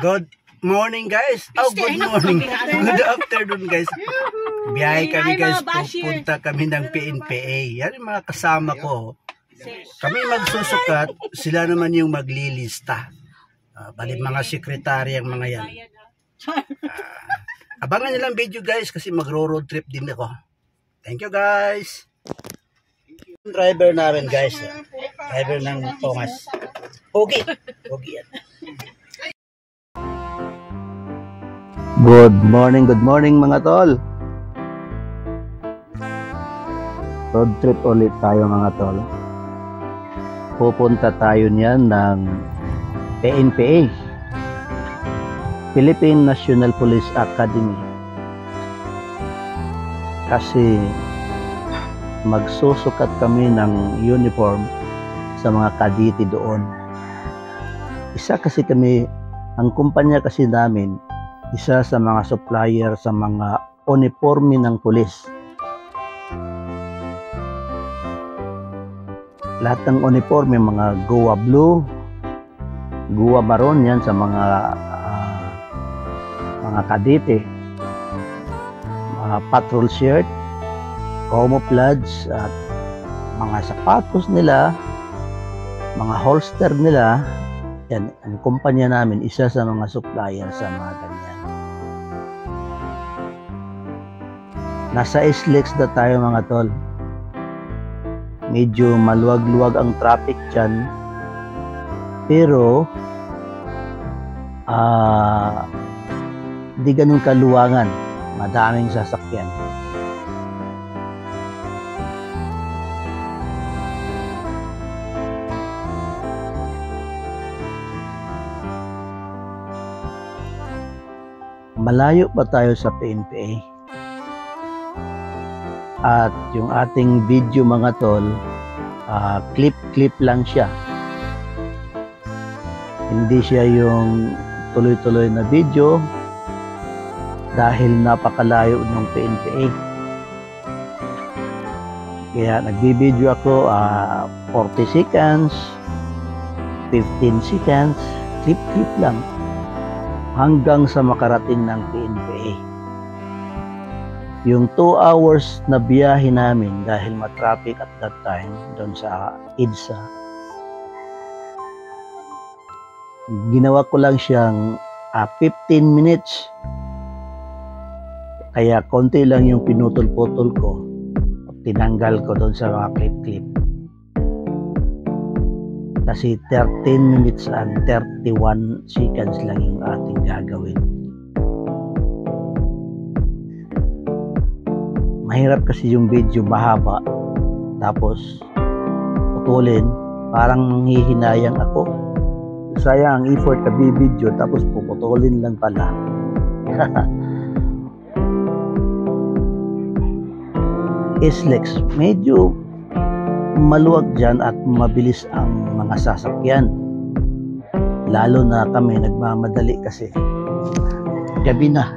Good morning guys. Oh, good morning. Good afternoon guys. Biyahe kami guys. Pupunta kami ng PNPA. Yan yung mga kasama ko. Kami magsusukat. Sila naman yung maglilista. Bali mga sekretary ang mga yan. Abangan nyo lang video guys kasi magro-road trip din ako. Thank you guys. Driver namin guys. Driver ng Tongas. Pogi. Pogi yan. Good morning mga tol. Road trip ulit tayo mga tol. Pupunta tayo niyan ng PNPA, Philippine National Police Academy. Kasi magsusukat kami ng uniform sa mga kadete doon. Isa kasi kami, ang kumpanya kasi namin, isa sa mga supplier sa mga uniforme ng pulis. Lahat ng uniforme, mga Goa Blue, Goa Maroon, yan sa mga kadete. Patrol shirt, camouflage, at mga sapatos nila, mga holster nila. Yan, ang kumpanya namin, isa sa mga supplier sa mga ganyan. Nasa SLEX na tayo mga tol. Medyo maluwag-luwag ang traffic dyan. Pero, di ganun kaluwangan. Madaming sasakyan. Malayo pa tayo sa PNPA. At yung ating video mga tol, clip lang siya. Hindi siya yung tuloy-tuloy na video dahil napakalayo ng PNPA. Kaya nagbibideo ako 40 seconds, 15 seconds, clip lang hanggang sa makarating ng PNPA. Yung 2 hours na biyahe namin dahil matraffic at that time doon sa EDSA, ginawa ko lang siyang 15 minutes. Kaya konti lang yung pinutol-putol ko. Tinanggal ko doon sa mga clip. Kasi 13 minutes and 31 seconds lang yung ating gagawin. Mahirap kasi yung video mahaba. Tapos putulin. Parang hihinayang ako. Sayang ang effort na video tapos puputulin lang pala. SLEX, medyo maluwag dyan at mabilis ang mga sasakyan. Lalo na kami nagmamadali kasi gabi na.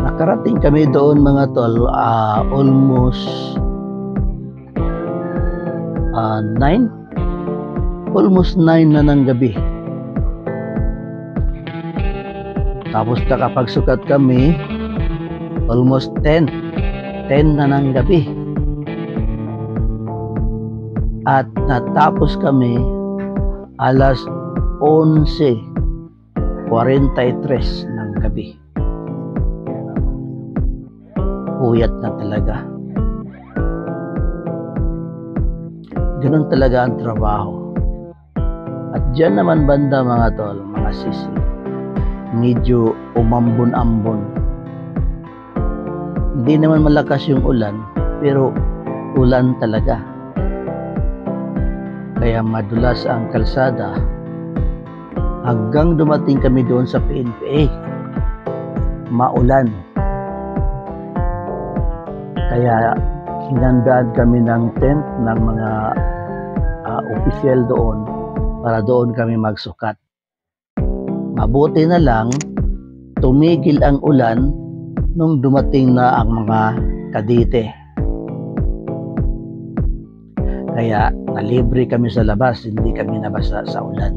Nakarating kami doon mga tol almost 9 na ng gabi. Tapos nakapagsukat kami almost 10 na ng gabi. At natapos kami alas 11:43 ng gabi. Puyat na talaga. Ganun talaga ang trabaho. At dyan naman banda mga tol, mga sisi, medyo umambon-ambon. Hindi naman malakas yung ulan, pero ulan talaga. Kaya madulas ang kalsada hanggang dumating kami doon sa PNPA. Maulan. Kaya hinandaan kami ng tent ng mga opisyal doon para doon kami magsukat. Mabuti na lang tumigil ang ulan nung dumating na ang mga kadete. Kaya nalibre kami sa labas, hindi kami nabasa sa ulan.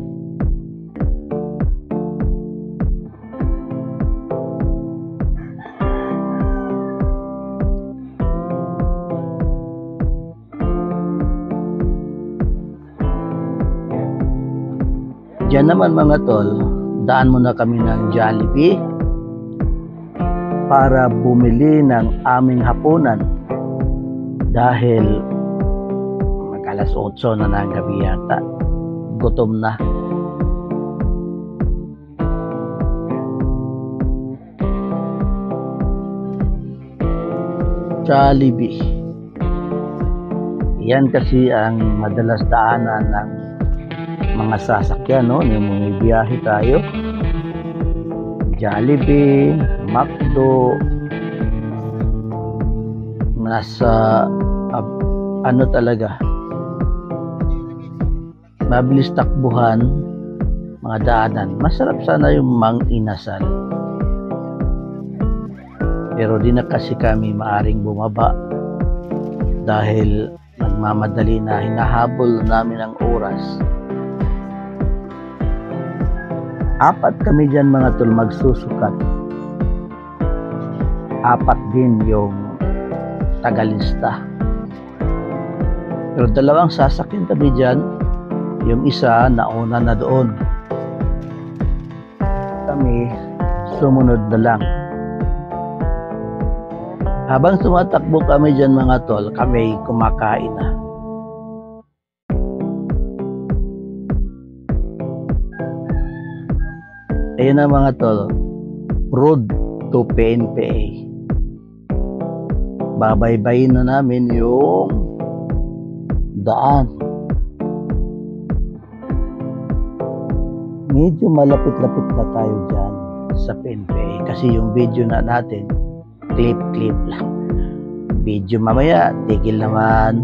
Diyan naman mga tol, daan muna kami ng Jollibee para bumili ng aming hapunan dahil mag-alas 8 na ng gabi yata. Gutom na. Jollibee. Yan kasi ang madalas daanan ng mga sasakyan, no? Yung may biyahe tayo. Jollibee, McDo, nasa ano talaga, mabilis takbuhan, mga daanan. Masarap sana yung Mang Inasal. Pero di na kasi kami maaring bumaba dahil nagmamadali na, hinahabol namin ang oras. 4 kami dyan mga tol magsusukat. 4 din yung tagalista. Pero 2 sasakyan kami dyan. Yung isa nauna na doon. Kami sumunod na lang. Habang tumatakbo kami dyan mga tol, kami kumakain na. Ayun na mga tol, road to PNPA. Babaybayin na namin yung daan. Medyo malapit-lapit na tayo dyan sa PNPA kasi yung video na natin clip lang. Video mamaya, tigil naman.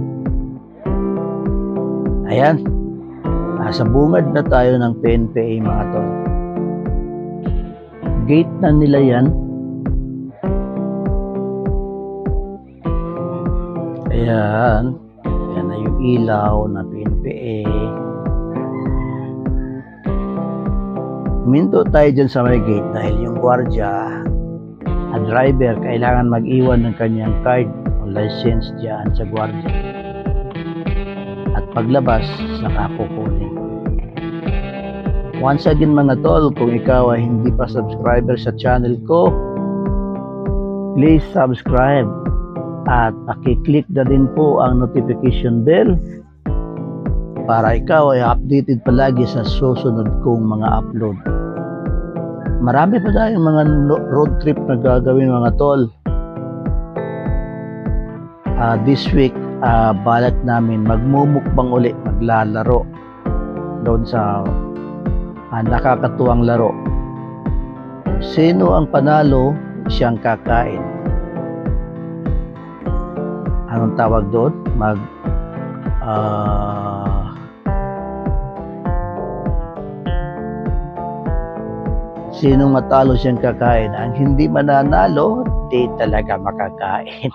Ayan. Nasa bungad na tayo ng PNPA mga tol. Gate na nila yan. Ayan. Yan na yung ilaw na PNPA. Huminto tayo dyan sa may gate dahil yung gwardiya, a driver, kailangan mag-iwan ng kanyang card o license dyan sa gwardiya. At paglabas, saka kukunin. Once again mga tol, kung ikaw ay hindi pa subscriber sa channel ko, please subscribe at pakiclick na din po ang notification bell para ikaw ay updated palagi sa susunod kong mga upload. Marami pa tayong mga road trip na gagawin mga tol. This week, balak namin magmumukbang uli, maglalaro doon sa nakakatuwang laro. Sino ang panalo, siyang kakain. Anong tawag doon? Sinong matalo siyang kakain. Ang hindi mananalo, di talaga makakain.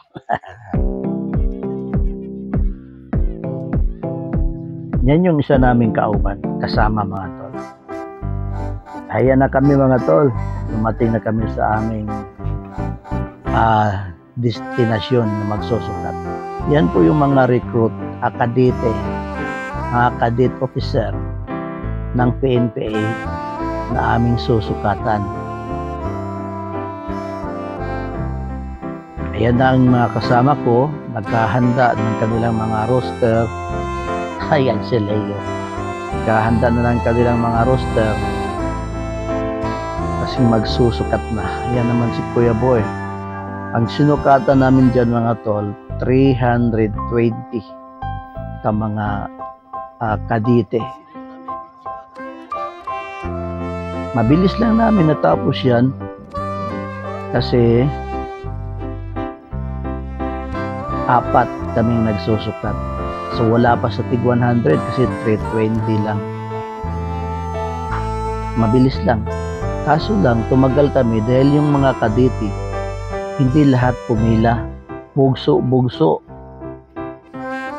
Yan yung isa naming kauban, kasama mga tol. Ayan na kami mga tol. Dumating na kami sa aming destinasyon na magsusukat. Yan po yung mga recruit, kadete, mga cadet officer ng PNPA na aming susukatan. Ayan na ang mga kasama ko, nagkahanda ng kanilang mga roster. Ayan sila yun. Nagkahanda na ng kanilang mga roster kasi magsusukat na. Ayan naman si Kuya Boy. Ang sinukatan namin dyan mga tol, 320 ka mga kadite. Mabilis lang namin natapos yan kasi 4 kaming nagsusukat. So wala pa sa tig 100 kasi 320 lang. Mabilis lang. Kaso lang tumagal kami dahil yung mga kadete hindi lahat pumila. Bugso.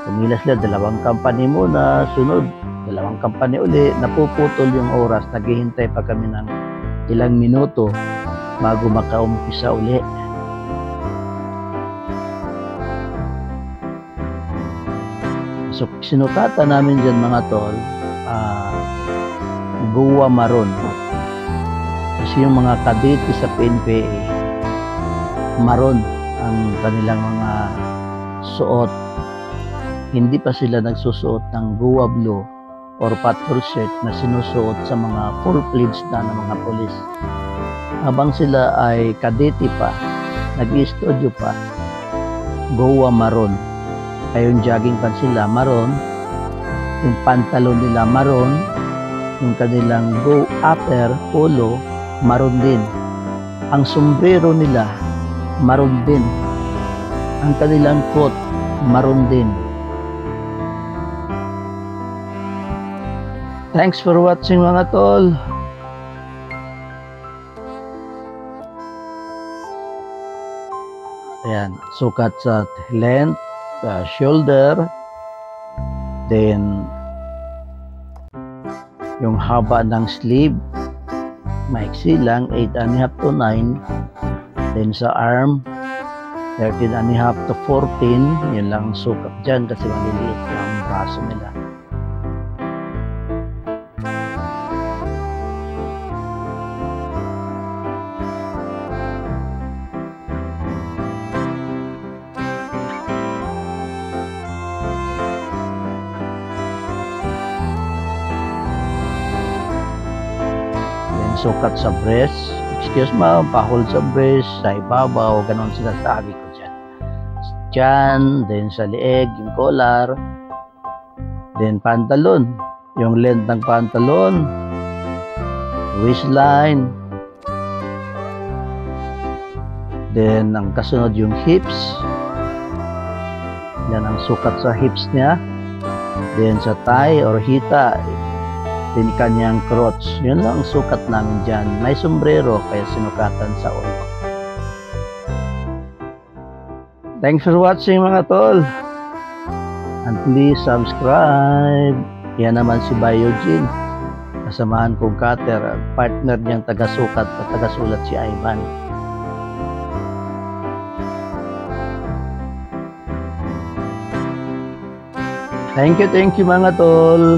Pumila sila, 2 company muna, sunod 2 company uli, napuputol yung oras, naghihintay pa kami ng ilang minuto bago makaumpisa uli. So sinukatan namin dyan mga tol, Goa Maroon. Kasi yung mga kadete sa PNPA, maroon ang kanilang mga suot. Hindi pa sila nagsusuot ng Goa Blue or patrol shirt na sinusuot sa mga full-fledged na mga polis. Habang sila ay kadete pa, nag-i-studio pa, Goa Maroon. Ay yung jogging pants sila maroon, yung pantalon nila maroon, yung kanilang go upper polo maroon din. Ang sombrero nila maroon din. Ang kanilang coat maroon din. Thanks for watching mga tol. Ayan, sukat sa length, shoulder, then yung haba ng sleeve, maiksi lang, 8.5 to 9, then sa arm, 13.5 to 14, yun lang sukat dyan kasi maliliit ang braso nila. Sukat sa breast, excuse me, pahol sa breast, sa ibabaw, ganon sila sabi ko dyan. Dyan, then sa leeg, yung collar, then pantalon, yung length ng pantalon, waistline, then ang kasunod yung hips, yan ang sukat sa hips niya, then sa thigh or hita, din kanyang crotch. Yun lang ang sukat namin dyan. May sombrero kaya sinukatan sa ulo. Thanks for watching mga tol. And please subscribe. Yan naman si Biogene. Kasamahan kong cutter. Partner niyang taga-sukat at taga-sulat si Ivan. Thank you mga tol.